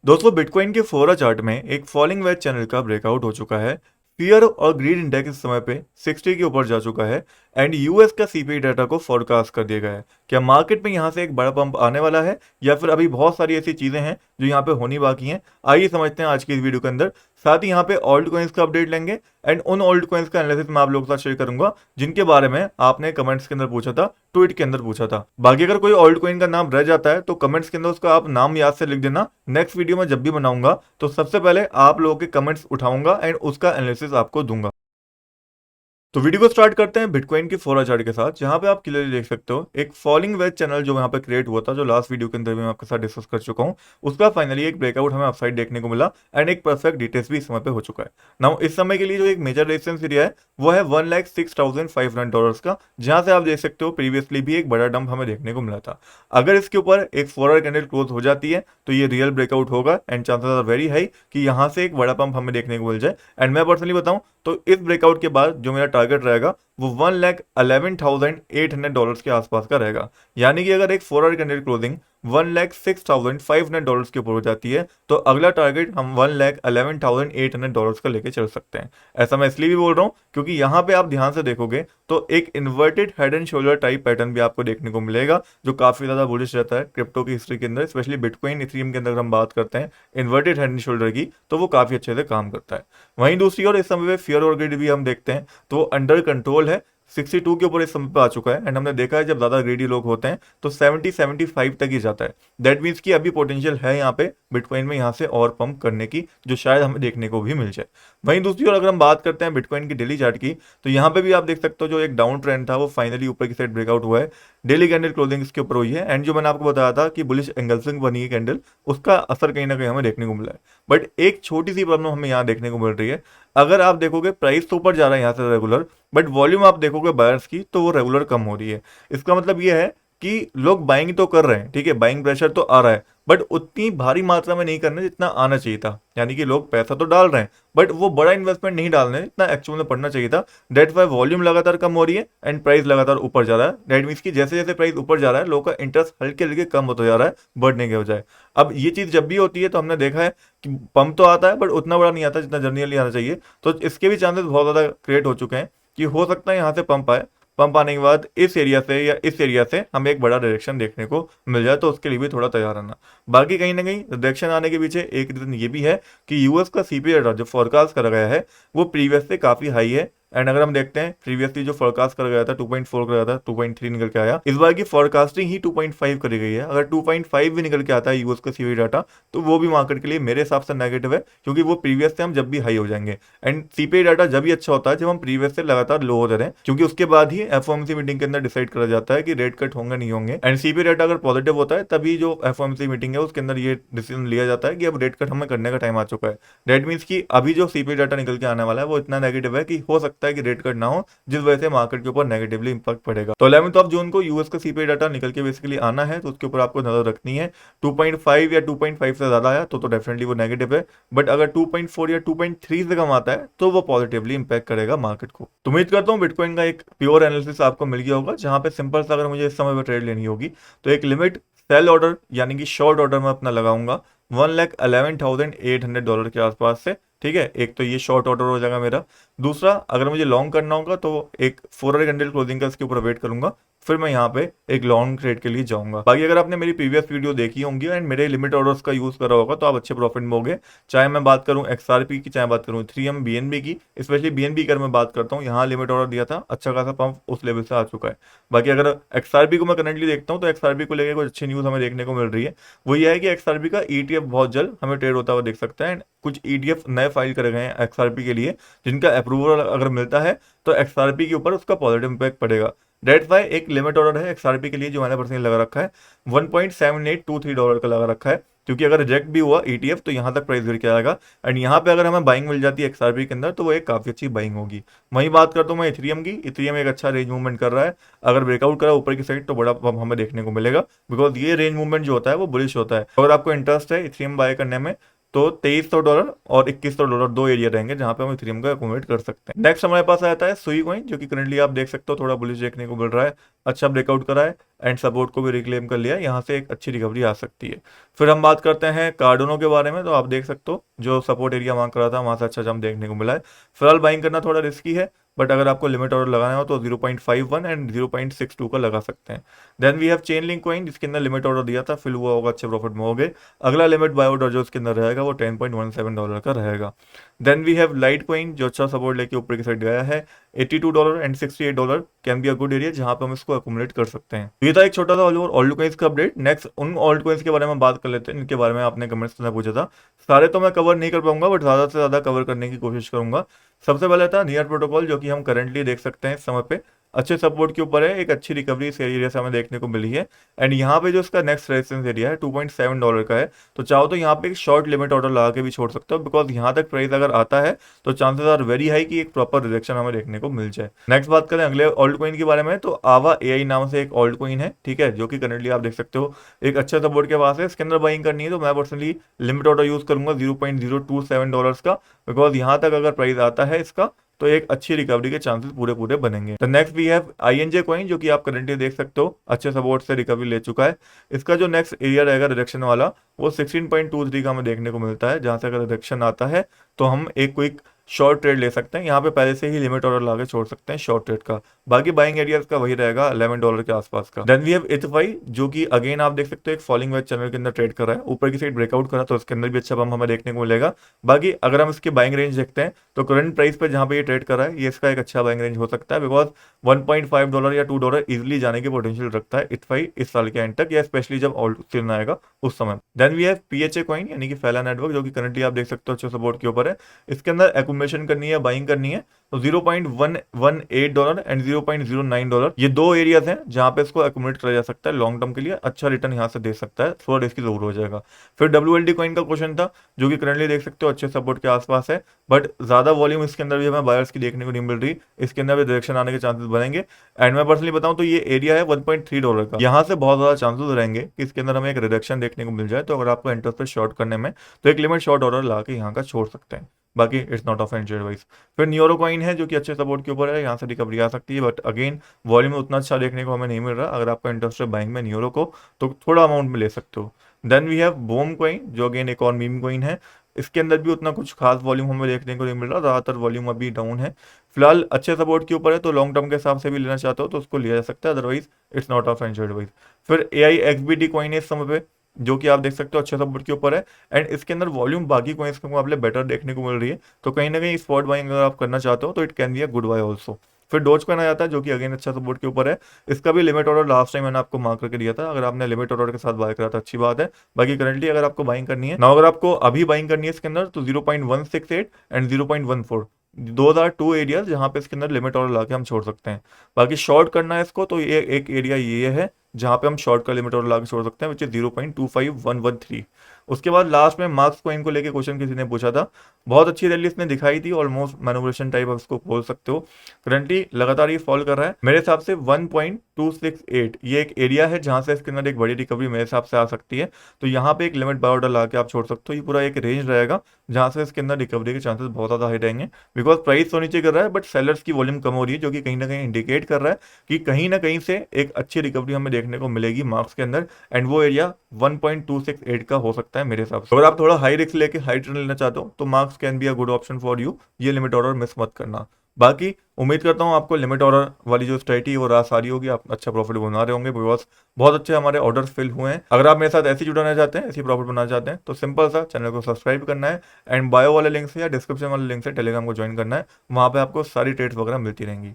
दोस्तों बिटकॉइन के फोरा चार्ट में एक फॉलिंग वेज चैनल का ब्रेकआउट हो चुका है। फियर और ग्रीड इंडेक्स इस समय पे 60 के ऊपर जा चुका है एंड यूएस का सीपीआई डाटा को फोरकास्ट कर दिया गया है। क्या मार्केट में यहाँ से एक बड़ा पंप आने वाला है या फिर अभी बहुत सारी ऐसी चीजें हैं जो यहाँ पे होनी बाकी हैं? आइए समझते हैं आज की इस वीडियो के अंदर। साथ ही यहाँ पे ऑल्ट कॉइन्स का अपडेट लेंगे एंड उन ऑल्ट कॉइन्स का एनालिसिस मैं आप लोगों के साथ शेयर करूंगा जिनके बारे में आपने कमेंट्स के अंदर पूछा था, ट्वीट के अंदर पूछा था। बाकी अगर कोई ऑल्ट कॉइन का नाम रह जाता है तो कमेंट्स के अंदर उसका आप नाम याद से लिख देना। नेक्स्ट वीडियो में जब भी बनाऊंगा तो सबसे पहले आप लोगों के कमेंट्स उठाऊंगा एंड उसका एनालिसिस आपको दूंगा। तो वीडियो को स्टार्ट करते हैं बिटकॉइन की फोरा चार्ट के साथ, जहां पे आप क्लियरली देख सकते हो एक फॉलिंग वेज चैनल जो यहाँ पे क्रिएट हुआ था, जो लास्ट वीडियो के अंदर भी मैं आपके साथ डिस्कस कर चुका हूँ। उसका फाइनली एक ब्रेकआउट हमें अपसाइड देखने को मिला एंड एक परफेक्ट डिटेल्स भी इस समय पे हो चुका है। नाउ इस समय के लिए जो एक मेजर रेजिस्टेंस एरिया है वो है $1,06,500 का, जहां से आप देख सकते हो प्रीवियसली भी एक बड़ा डंप हमें देखने को मिला था। अगर इसके ऊपर एक फोर आवर कैंडल क्लोज हो जाती है तो ये रियल ब्रेकआउट होगा and chances are very high कि यहाँ से एक बड़ा पंप हमें देखने को मिल जाए। एंड मैं पर्सनली बताऊं तो इस ब्रेकआउट के बाद जो मेरा टारगेट रहेगा वो $1,11,800 के आसपास का रहेगा। यानी कि अगर एक फोर आवर कैंडल क्लोजिंग $1,06,500 के ऊपर हो जाती है तो अगला टारगेट हम $1,11,800 का लेके चल सकते हैं। ऐसा मैं इसलिए भी बोल रहा हूँ क्योंकि यहाँ पे आप ध्यान से देखोगे तो एक inverted head and shoulder type pattern भी आपको देखने को मिलेगा, जो काफी ज्यादा बुलिश रहता है क्रिप्टो की हिस्ट्री के अंदर, स्पेशली बिटकॉइन इथेरियम के अंदर हम बात करते हैं इन्वर्टेड हेड एंड शोल्डर की, तो वो काफी अच्छे से काम करता है। वहीं दूसरी ओर इस समय पे फियर और ग्रीड भी हम देखते हैं तो वो अंडर कंट्रोल है। 62 के ऊपर इस समय पे आ चुका है एंड हमने देखा है जब ज्यादा ग्रीडी लोग होते हैं तो 70-75 तक ही जाता है। दैट मीन्स कि अभी पोटेंशियल है यहाँ पे बिटकॉइन में यहाँ से और पंप करने की, जो शायद हमें देखने को भी मिल जाए। वहीं दूसरी ओर अगर हम बात करते हैं बिटकॉइन की डेली चार्ट की तो यहाँ पे भी आप देख सकते हो जो एक डाउन ट्रेंड था वो फाइनली ऊपर की साइड ब्रेकआउट हुआ है। डेली कैंडल क्लोजिंग इसके ऊपर हुई है एंड जो मैंने आपको बताया था कि बुलिश एंगल्सिंग बनी है कैंडल, उसका असर कहीं ना कहीं हमें देखने को मिला है। बट एक छोटी सी प्रॉब्लम हमें यहाँ देखने को मिल रही है। अगर आप देखोगे प्राइस तो ऊपर जा रहा है यहाँ से रेगुलर, बट वॉल्यूम आप देखोगे बायर्स की तो वो रेगुलर कम हो रही है। इसका मतलब ये है कि लोग बाइंग तो कर रहे हैं, ठीक है, बाइंग प्रेशर तो आ रहा है, बट उतनी भारी मात्रा में नहीं करना जितना आना चाहिए था। यानी कि लोग पैसा तो डाल रहे हैं बट वो बड़ा इन्वेस्टमेंट नहीं डाल रहे हैं जितना एक्चुअल में पड़ना चाहिए था। डेट वाई वॉल्यूम लगातार कम हो रही है एंड प्राइस लगातार ऊपर जा रहा है। डेट मीन्स की जैसे जैसे प्राइस ऊपर जा रहा है लोगों का इंटरेस्ट हल्के हल्के कम होता जा रहा है, बढ़ने के बजाय। अब ये चीज जब भी होती है तो हमने देखा है कि पंप तो आता है बट उतना बड़ा नहीं आता जितना जनरली आना चाहिए। तो इसके भी चांसेस बहुत ज्यादा क्रिएट हो चुके हैं कि हो सकता है यहाँ से पंप आए, पंप आने के बाद इस एरिया से या इस एरिया से हमें एक बड़ा डायरेक्शन देखने को मिल जाए, तो उसके लिए भी थोड़ा तैयार रहना। बाकी कहीं ना कहीं डायरेक्शन आने के पीछे एक रीजन ये भी है कि यूएस का सीपीआई डाटा जो फोरकास्ट करा गया है वो प्रीवियस से काफी हाई है। एंड अगर हम देखते हैं प्रीवियसली जो फोरकास्ट करा गया था 2.4 करा गया था, 2.3 निकल के आया। इस बार की फोरकास्टिंग ही 2.5 करी गई है। अगर 2.5 भी निकल के आता है यूएस का सीपीआई डाटा तो वो भी मार्केट के लिए मेरे हिसाब से नेगेटिव है, क्योंकि वो प्रीवियस से हम जब भी हाई हो जाएंगे। एंड सीपीआई डाटा जब भी अच्छा होता है जब हम प्रीवियस से लगातार लो होते रहे, क्योंकि उसके बाद ही एफओएमसी मीटिंग के अंदर डिसाइड करा जाता है कि रेट कट होंगे नहीं होंगे। एंड सीपीआई डाटा अगर पॉजिटिव होता है तभी जो एफओएमसी मीटिंग है उसके अंदर ये डिसीजन लिया जाता है कि अब रेट कट हमें करने का टाइम आ चुका है। डेट मीन्स कि अभी जो सीपीआई डाटा निकल के आने वाला है वो इतना नेगेटिव है कि हो सकता है कि रेट कट ना हो, जिस वजह से मार्केट के ऊपर नेगेटिवली इंपैक्ट पड़ेगा। तो 11 ऑफ जून को यूएस का सीपीआई डाटा निकल के बेसिकली आना है, तो उसके ऊपर आपको नजर रखनी है। 2.5 या 2.5 से ज्यादा आया तो डेफिनेटली वो नेगेटिव है, बट अगर 2.4 या 2.3 से कम आता है तो वो पॉजिटिवली इंपैक्ट करेगा मार्केट को। तो उम्मीद करता हूँ बिटकॉइन का एक प्योर एनालिसिस आपको मिल गया होगा, जहां पे सिंपल सा अगर मुझे इस समय पर ट्रेड लेनी होगी तो एक लिमिट सेल ऑर्डर यानी कि शॉर्ट ऑर्डर में अपना लगाऊंगा $1,11,800 के आसपास से। ठीक है, एक तो ये शॉर्ट ऑर्डर हो जाएगा मेरा। दूसरा, अगर मुझे लॉन्ग करना होगा तो एक 4 कैंडल क्लोजिंग का इसके ऊपर वेट करूंगा, फिर मैं यहाँ पे एक लॉन्ग ट्रेड के लिए जाऊंगा। बाकी अगर आपने मेरी प्रीवियस वीडियो देखी होंगी एंड मेरे लिमिट ऑर्डर्स का यूज करा होगा तो आप अच्छे प्रॉफिट में होगे। चाहे मैं बात करूं एक्सआरपी की, चाहे बात करूं 3M बीएनबी की, स्पेशली बीएनबी की अगर मैं बात करता हूँ, यहाँ लिमिट ऑर्डर दिया था, अच्छा खासा पंप उस लेवल से आ चुका है। बाकी अगर एक्सआरपी को मैं करंटली देखता हूँ तो एक्सआरपी को लेकर कुछ अच्छी न्यूज हमें देखने को मिल रही है। वो ये है कि एक्सआरपी का ईटीएफ बहुत जल्द हमें ट्रेड होता हुआ देख सकता है। कुछ ईटीएफ नए फाइल करे गए हैं एक्सआरपी के लिए, जिनका अप्रूवल अगर मिलता है तो एक्सआरपी के ऊपर उसका पॉजिटिव इंपैक्ट पड़ेगा। डेट वाई एक लिमिट ऑर्डर है एक्सआरपी के लिए जो मैंने पर्सनली लगा रखा है, $1.7823 का लगा रखा है, क्योंकि अगर रिजेक्ट भी हुआ ईटीएफ तो यहाँ तक प्राइस गिर के आएगा। एंड यहाँ पे अगर हमें बाइंग मिल जाती है एक्सआरपी के अंदर तो वो एक काफी अच्छी बाइंग होगी। वहीं बात करता हूँ मैं इथेरियम की, इथेरियम एक अच्छा रेंज मूवमेंट कर रहा है। अगर ब्रेकआउट करा ऊपर की साइड तो बड़ा पंप हमें देखने को मिलेगा, बिकॉज ये रेंज मूवमेंट जो होता है वो बुलिश होता है। अगर आपको इंटरेस्ट है इथेरियम बाय करने में तो $2300 और $2100 दो एरिया रहेंगे जहां पे हम इथेरियम का अकोमोडेट कर सकते हैं। नेक्स्ट हमारे पास आता है सुई कॉइन, जो कि करंटली आप देख सकते हो थोड़ा बुलिश देखने को मिल रहा है, अच्छा ब्रेकआउट करा है एंड सपोर्ट को भी रिक्लेम कर लिया है, यहाँ से एक अच्छी रिकवरी आ सकती है। फिर हम बात करते हैं कार्डोनो के बारे में, तो आप देख सकते हो जो सपोर्ट एरिया मांग रहा था वहां से अच्छा जंप देखने को मिला है। फिलहाल बाइंग करना थोड़ा रिस्की है, बट अगर आपको लिमिट ऑर्डर लगाना हो तो 0.51 एंड 0.62 का लगा सकते हैं। Then we have Chainlink coin, जिसके अंदर लिमिट ऑर्डर दिया था, फिल हुआ होगा, अच्छे प्रॉफिट में हो गए। अगला लिमिट बाय ऑर्डर जो उसके अंदर रहेगा वो $10.17 का रहेगा। Then we have Litecoin, जो अच्छा सपोर्ट लेके ऊपर की साइड गया है। $82 and $68 can be a good area जहां पे हम इसको अकोमोडेट कर सकते हैं। तो ये था एक छोटा सा ऑल ओवर ऑल्ट कॉइन्स का अपडेट। नेक्स्ट उन ऑल्ट कॉइन्स के बारे में बात कर लेते हैं इनके बारे में आपने कमेंट्स में पूछा था। सारे तो मैं कवर नहीं कर पाऊंगा, बट ज्यादा से ज्यादा कवर करने की कोशिश करूंगा। सबसे पहले था नियर प्रोटोकॉल, जो कि हम करंटली देख सकते हैं इस समय पे अच्छे सपोर्ट के ऊपर है, एक अच्छी रिकवरी इस एरिया से हमें देखने को मिली है। एंड यहाँ पे जो इसका नेक्स्ट रेजिस्टेंस एरिया है $2.7 का है, तो चाहो तो यहाँ पे एक शॉर्ट लिमिट ऑर्डर लगा के भी छोड़ सकते हो, बिकॉज यहाँ तक प्राइस अगर आता है तो चांसेस आर वेरी हाई कि एक प्रॉपर रिजेक्शन हमें देखने को मिल जाए। नेक्स्ट बात करें अगले ऑल्ट कॉइन के बारे में, तो आवा एआई नाम से एक ऑल्ट कॉइन है, ठीक है, जो कि करंटली आप देख सकते हो एक अच्छा सपोर्ट के पास है। इसके अंदर बाइंग करनी है तो मैं पर्सनली लिमिट ऑर्डर यूज करूंगा $0.027 का, बिकॉज यहाँ तक अगर प्राइस आता है इसका तो एक अच्छी रिकवरी के चांसेस पूरे पूरे बनेंगे। तो नेक्स्ट वी हैव आईएनजे कॉइन, जो कि आप करंटली देख सकते हो अच्छे सपोर्ट से रिकवरी ले चुका है। इसका जो नेक्स्ट एरिया रहेगा रिडक्शन वाला वो 16.23 का हमें देखने को मिलता है, जहां से अगर रिडक्शन आता है तो हम एक क्विक शॉर्ट ट्रेड ले सकते हैं। यहाँ पे पहले से ही लिमिट ऑर्डर लाके छोड़ सकते हैं शॉर्ट ट्रेड का। बाकी बाइंग एरिया का वही रहेगा $11 के आसपास का। देन वी हैव इथफाई, जो कि अगेन आप देख सकते हो एक फॉलिंग वेज चैनल के अंदर ट्रेड कर रहा है, ऊपर की साइड ब्रेकआउट करा तो उसके अंदर भी अच्छा बम हमें देखने को मिलेगा। बाकी अगर हम इसकी बाइंग रेंज देखते हैं तो करंट प्राइस पे जहां पे ये ट्रेड कर रहा है ये इसका एक अच्छा बाइंग रेंज हो सकता है, बिकॉज $1.5 या $2 इजिली जाने की पोटेंशियल रखता है इथफाई इस साल के एंड तक, या स्पेशली जब ऑल्ट सीजन आएगा उस समय। Then we have PHA coin, यानी कि फैला नेटवर्क, जो कि करंटली आप देख सकते हो अच्छे सपोर्ट के ऊपर है। इसके अंदर एक्यूमुलेशन करनी है, बाइंग करनी है, तो $0.118 एंड $0.09 ये दो एरियाज हैं जहां पे इसको एक्यूमुलेट करा जा सकता है लॉन्ग टर्म के लिए, अच्छा रिटर्न यहां से दे सकता है, थोड़ा रिस्की जरूर हो जाएगा। फिर डब्ल्यूएलडी कॉइन का क्वेश्चन था, जो कि करंटली देख सकते हो अच्छे सपोर्ट के आसपास है, बट ज्यादा वॉल्यूम इसके अंदर भी हमें बायर्स की देखने को नहीं मिल रही, इसके अंदर भी डायरेक्शन आने के चांसेस बनेंगे। एंड मैं पर्सनली बताऊं तो ये एरिया है $1.3 का, यहाँ से बहुत ज्यादा चांसेस रहेंगे कि इसके अंदर हमें एक रिडक्शन देखने को मिल जाए। तो अगर आपको इंटरेस्ट है शॉर्ट करने में तो एक लिमिट शॉर्ट ऑर्डर ला के यहाँ का छोड़ सकते हैं, बाकी it's not of and wise. फिर न्यूरो कॉइन है, जो कि अच्छे सपोर्ट के ऊपर है, यहाँ से रिकवरी आ सकती है, बट अगेन वॉल्यूम उतना अच्छा देखने को हमें नहीं मिल रहा। अगर आपका इंटरेस्ट है बाइंग में न्यूरो को तो थोड़ा अमाउंट में ले सकते हो। Then we have BOME coin, जो अगेन एक और मीम कॉइन है। इसके अंदर भी उतना कुछ खास वॉल्यूम हमें देखने को नहीं मिल रहा, ज़्यादातर वॉल्यूम अभी डाउन है। फिलहाल अच्छे सपोर्ट के ऊपर है, तो लॉन्ग टर्म के हिसाब से भी लेना चाहते हो तो उसको लिया जा सकता है, otherwise it's not of and wise. फिर AI XBT कॉइन है इस समय पे, जो कि आप देख सकते हो अच्छे सपोर्ट के ऊपर है, एंड इसके अंदर वॉल्यूम बाकी कॉइन्स के मुकाबले बेटर देखने को मिल रही है, तो कहीं ना कहीं स्पॉट बाइंग अगर आप करना चाहते हो तो it can be a good buy also. फिर डोज कॉइन आ जाता है, जो कि अगेन अच्छा सपोर्ट के ऊपर है। इसका भी लिमिट ऑर्डर लास्ट टाइम मैंने आपको मार्क करके दिया था, अगर आपने लिमिट ऑर्डर के साथ बाय करा था अच्छी बात है। बाकी करंटली अगर आपको बाइंग करनी है ना, अगर आपको अभी बाइंग करनी है इसके अंदर तो 0.168 एंड 0.14 दो आर टू एरियाज जहां पे इसके अंदर लिमिट ऑर्डर लाके हम छोड़ सकते हैं। बाकी शॉर्ट करना है इसको तो ये एक एरिया ये है जहां पे हम शॉर्ट का लिमिट ऑर्डर लाके छोड़ सकते हैं, विच इज 0.25113। उसके बाद लास्ट में मार्क्स कॉइन को लेके क्वेश्चन किसी ने पूछा था, बहुत अच्छी रैली इसने दिखाई थी, ऑलमोस्ट मैनिपुलेशन टाइप आप इसको बोल सकते हो। करंटली लगातार ये फॉल कर रहा है, मेरे हिसाब से 1.268 ये एक एरिया है जहां से इसके अंदर एक बड़ी रिकवरी मेरे हिसाब से आ सकती है, तो यहाँ पे एक लिमिट बाय ऑर्डर ला के आप छोड़ सकते हो। ये पूरा एक रेंज रहेगा जहां से इसके अंदर रिकवरी के चांसेस बहुत ज्यादा हाई रहेंगे, बिकॉज प्राइस तो नीचे कर रहा है बट सेलर्स की वॉल्यूम कम हो रही है, जो कि कहीं ना कहीं इंडिकेट कर रहा है कि कहीं ना कहीं से एक अच्छी रिकवरी हमें देखने को मिलेगी मार्क्स के अंदर, एंड वो एरिया 1.268 का हो सकता है मेरे हिसाब से। अगर आप थोड़ा हाई रिस्क लेके हाई रिटर्न लेना चाहते हो तो marks can be a good option for you, ये लिमिट ऑर्डर मिस मत करना। बाकी उम्मीद करता हूँ आपको लिमिट ऑर्डर वाली जो स्ट्रेटजी वो रास आ रही होगी, आप अच्छा प्रॉफिट बना रहे होंगे, बिकॉज बहुत अच्छे हमारे ऑर्डर्स फिल हुए हैं। अगर आप मेरे साथ ऐसे जुड़ना चाहते हैं, ऐसी प्रॉफिट बनाना चाहते हैं, तो सिंपल सा चैनल को सब्सक्राइब करना है एंड बायो वाले लिंक से या डिस्क्रिप्शन वाले लिंक से टेलीग्राम को ज्वाइन करना है, वहां पे आपको सारी ट्रेड्स वगैरह मिलती रहेंगी।